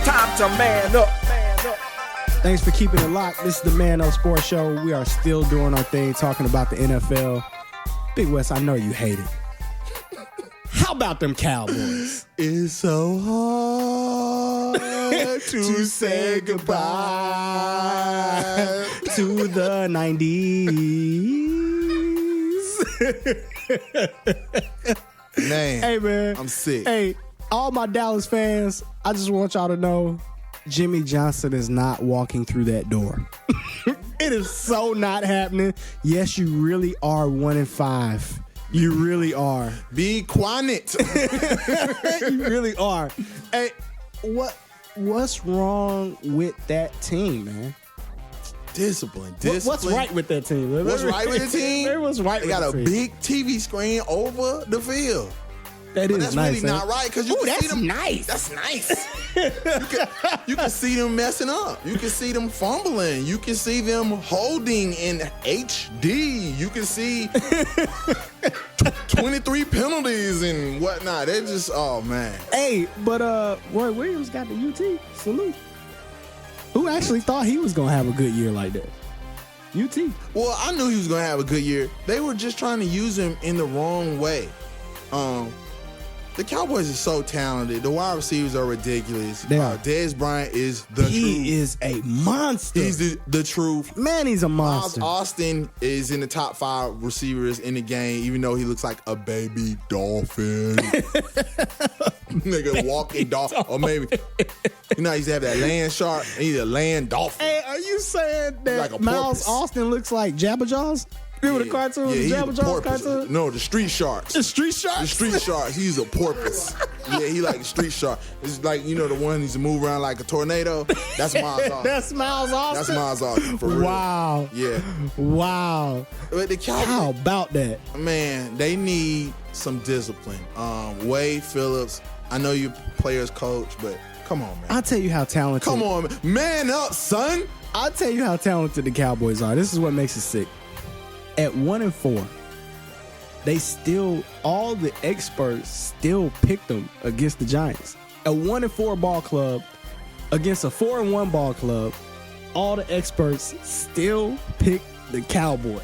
time to man up. Thanks for keeping it locked. This is the Man Up Sports Show. We are still doing our thing, talking about the NFL. Big West, I know you hate it. How about them Cowboys? It's so hard to say goodbye to the 90s. Man, Hey, man. I'm sick. Hey, all my Dallas fans, I just want y'all to know Jimmy Johnson is not walking through that door. It is so not happening. Yes, you really are 1-5. You really are. Be quiet. You really are. Hey, what's wrong with that team, man? Discipline. What's right with that team? What's right with the team? What's right they with got the a team? big TV screen over the field. That is That's nice, really not right because you can see them. Nice. That's nice. you can see them messing up. You can see them fumbling. You can see them holding in HD. You can see 23 penalties and whatnot. They're just, oh man. Hey, but Roy Williams got the UT. Salute. Who actually thought he was gonna have a good year like that? UT. Well, I knew he was gonna have a good year. They were just trying to use him in the wrong way. The Cowboys are so talented. The wide receivers are ridiculous. They are. Dez Bryant is the truth. He is a monster. He's the truth. Man, he's a monster. Miles Austin is in the top 5 receivers in the game, even though he looks like a baby dolphin. Nigga, walking dolphin. Or maybe, you know, he used to have that land shark. He's a land dolphin. Hey, are you saying that Like a Miles porpoise. Austin looks like Jabba Jaws? Remember the cartoon, the he's a Jabba Jaws porpoise. cartoon? No, the street sharks. The Street Sharks? The street sharks. He's a porpoise. Yeah, he like the street shark. It's like, you know, the one who's to move around like a tornado. That's Miles Austin. That's Miles Austin? That's Miles Austin, for real. Wow. Yeah. Wow. But the Cowboys, How about that? man, they need some discipline. Wade Phillips, I know you're players coach, but come on, man. I'll tell you how talented. Come on, man. Man up, son. I'll tell you how talented the Cowboys are. This is what makes it sick. At 1-4, they still, all the experts still picked them against the Giants. A 1-4 ball club against a 4-1 ball club, all the experts still picked the Cowboys.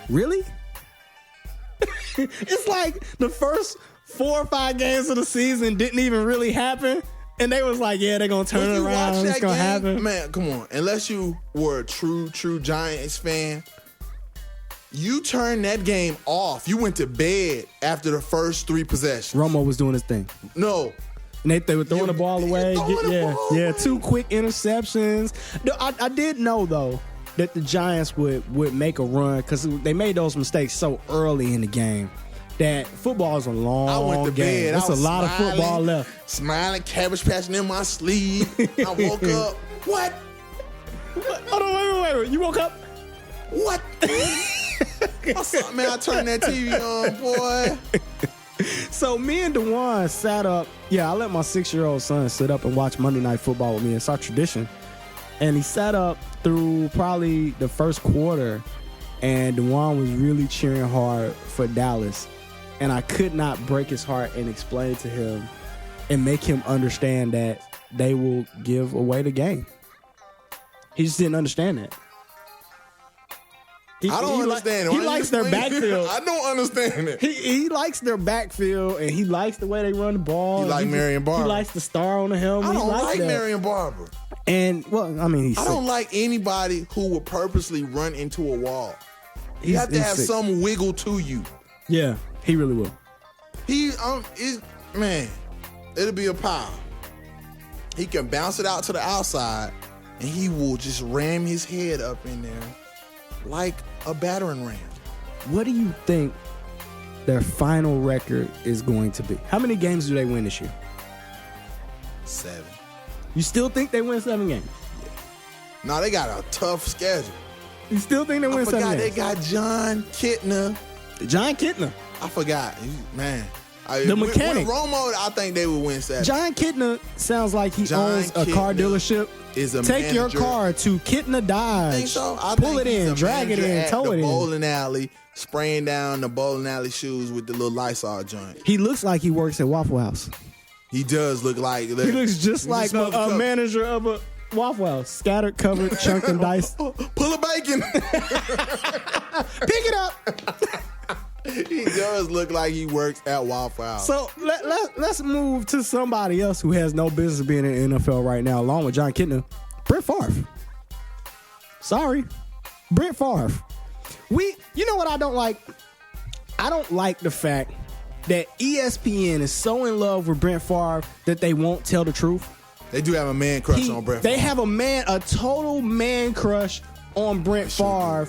Really? It's like the first 4 or 5 games of the season didn't even really happen. And they was like, yeah, they're going to turn it around. It's going to happen. Man, come on. Unless you were a true Giants fan, you turned that game off. You went to bed after the first 3 possessions. Romo was doing his thing. No. And they were throwing the ball away. Yeah, 2 quick interceptions. No, I did know, though, that the Giants would make a run because they made those mistakes so early in the game that football is a long I went to game. bed. There's a lot of football left. Smiling, cabbage patching in my sleeve. I woke up. What? Hold on, wait. You woke up? What? Man, I turned that TV on, boy. So me and DeJuan sat up. Yeah, I let my 6-year-old son sit up and watch Monday Night Football with me. It's our tradition. And he sat up through probably the first quarter, and DeJuan was really cheering hard for Dallas. And I could not break his heart and explain to him and make him understand that they will give away the game. He just didn't understand that. I don't understand it. He likes their backfield. I don't understand it. He likes their backfield, and he likes the way they run the ball. He like Marion Barber. He likes the star on the helmet. I don't like that. Marion Barber. And, well, I mean, I don't like anybody who would purposely run into a wall. You have to have sick. some wiggle to you. Yeah, he really will. Man, it'll be a pile. He can bounce it out to the outside, and he will just ram his head up in there like a battering ram. What do you think their final record is going to be? How many games do they win this year? 7. You still think they win 7 games? Yeah. No, they got a tough schedule. You still think they win 7 games? They got John Kitna. John Kitna. I forgot. Man. The mechanic. With Romo, I think they would win 7. John Kitna sounds like he owns a car dealership. Take your car to Kitna Dodge. I think so. Pull it in, drag it in, tow it in. Bowling alley, spraying down the bowling alley shoes with the little Lysol joint. He looks like he works at Waffle House. He does look like. He looks just like a manager of a Waffle House. Scattered, covered, chunked, and diced. Pull a bacon. Pick it up. He does look like he works at Waffle House. So let's move to somebody else who has no business being in the NFL right now, along with John Kitna. Brett Favre. Sorry. Brett Favre. You know what I don't like? I don't like the fact that ESPN is so in love with Brett Favre that they won't tell the truth. They do have a man crush on Brett Favre. They have a total man crush on Brett Favre.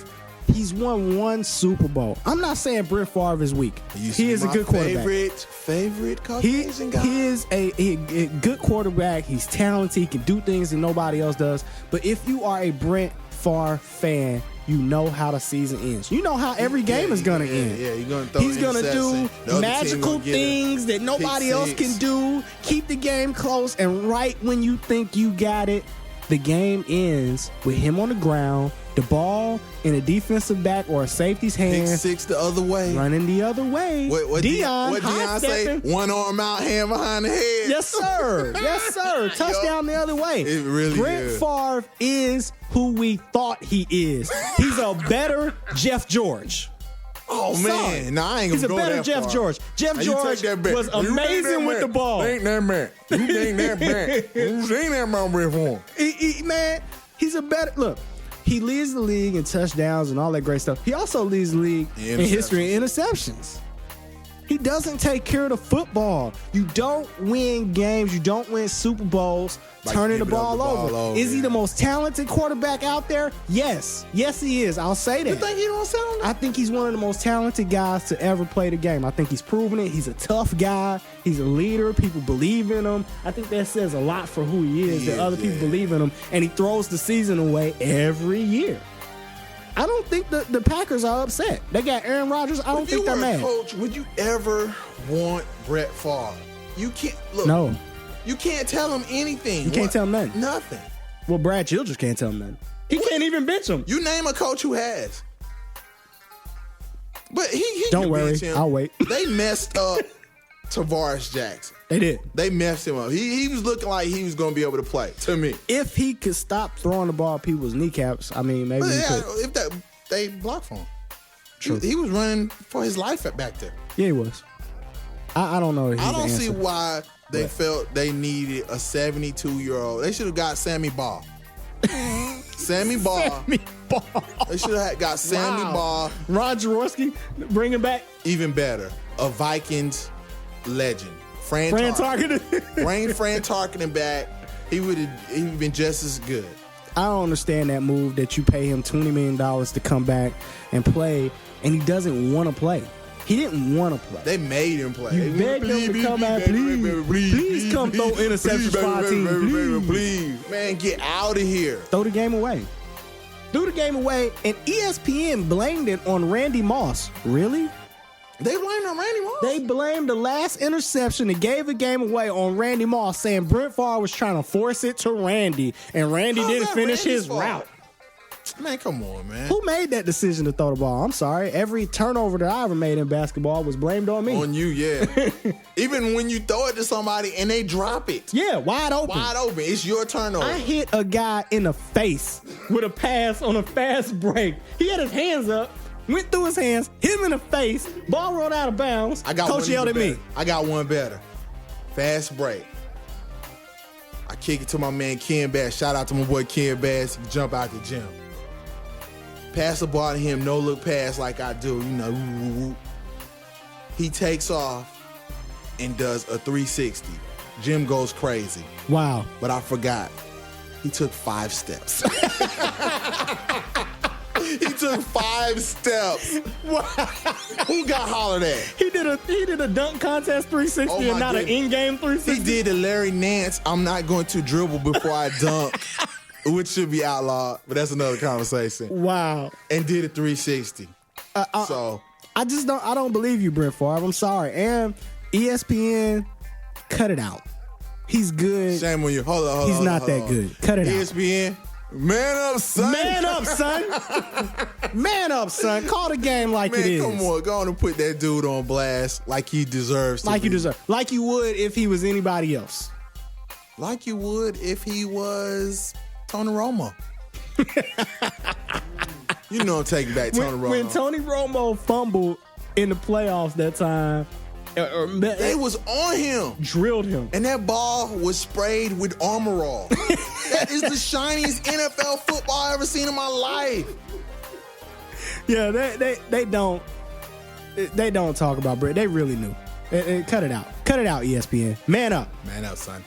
He's won one Super Bowl. I'm not saying Brett Favre is weak. He is a good quarterback. Favorite Caucasian guy. He is a good quarterback. He's talented. He can do things that nobody else does. But if you are a Brett Favre fan, you know how the season ends. You know how every game is going to end. Yeah, you're going to throw He's going to do magical things that nobody else can do. Keep the game close. And right when you think you got it, the game ends with him on the ground, the ball in a defensive back or a safety's hand. Pick six the other way. Running the other way. What Deion say? One arm out, hand behind the head. Yes, sir. Yes, sir. Touchdown the other way. It really is. Brett Favre is who we thought he is. He's a better Jeff George. Oh, man. Nah, I ain't going to go that far. He's a better Jeff George. Jeff George was amazing with the ball. Ain't that man. You ain't that man. You ain't that man, Brett Favre. Man, he's a better... Look, he leads the league in touchdowns and all that great stuff. He also leads the league in history in interceptions. He doesn't take care of the football. You don't win games. You don't win Super Bowls turning the ball over. Is he the most talented quarterback out there? Yes. Yes, he is. I'll say that. You think he don't sound I think he's one of the most talented guys to ever play the game. I think he's proven it. He's a tough guy. He's a leader. People believe in him. I think that says a lot for who he is, that other people believe in him. And he throws the season away every year. I don't think the Packers are upset. They got Aaron Rodgers. I don't think they're mad. Coach, would you ever want Brett Favre? You can't look. No. You can't tell him anything. You can't tell him nothing. Nothing. Well, Brad Childress can't tell him nothing. He can't even bench him. You name a coach who has. But he don't worry. bench him. I'll wait. They messed up Tavares Jackson. They did. They messed him up. He was looking like he was going to be able to play, to me. If he could stop throwing the ball at people's kneecaps, I mean, maybe he could. If they blocked for him. True. He was running for his life back there. Yeah, he was. I don't know. I don't see why they felt they needed a 72-year-old. They should have got Sammy Baugh. Sammy Baugh. They should have got Sammy Baugh. Ron Jaworski, bring him back. Even better, a Vikings legend. Fran Tarkenton. Bring Fran Tarkenton back. He would have been just as good. I don't understand that move that you pay him $20 million to come back and play, and he doesn't want to play. He didn't want to play. They made him play. You begged him to come back, please come throw interceptions for our team, please. Man, get out of here. Throw the game away. Threw the game away, and ESPN blamed it on Randy Moss. Really? They blamed on Randy Moss? They blamed the last interception that gave the game away on Randy Moss, saying Brett Favre was trying to force it to Randy, and Randy didn't finish his route. Man, come on, man. Who made that decision to throw the ball? I'm sorry. Every turnover that I ever made in basketball was blamed on me. On you, yeah. Even when you throw it to somebody and they drop it. Yeah, wide open. Wide open. It's your turnover. I hit a guy in the face with a pass on a fast break. He had his hands up, went through his hands, hit him in the face, ball rolled out of bounds. Coach yelled at me. I got one better. Fast break. I kick it to my man Ken Bass. Shout out to my boy Ken Bass. He jump out the gym. Pass the ball to him, no look pass like I do, you know. He takes off and does a 360. Jim goes crazy. Wow. But I forgot. He took 5 steps. He took 5 steps. Wow. Who got hollered at? He did a dunk contest 360 and not an in-game 360. He did a Larry Nance, I'm not going to dribble before I dunk. Which should be outlawed, but that's another conversation. Wow. And did a 360. So I don't believe you, Brett Favre. I'm sorry. And ESPN, cut it out. He's good. Shame on you. Hold on. He's not that good. Cut it out. ESPN, Man up, son. Man up, son. Man up, son. Call the game like Man, it is. come on. Go on and put that dude on blast like he deserves to Like be. you deserve. Like you would if he was anybody else. Like you would if he was Tony Romo. You know I'm taking back Tony Romo. When Tony Romo fumbled in the playoffs that time, they was on him. Drilled him. And that ball was sprayed with Armor All. That is the shiniest NFL football I ever seen in my life. Yeah, they don't talk about Brett. They really knew. Cut it out. Cut it out, ESPN. Man up. Man up, son.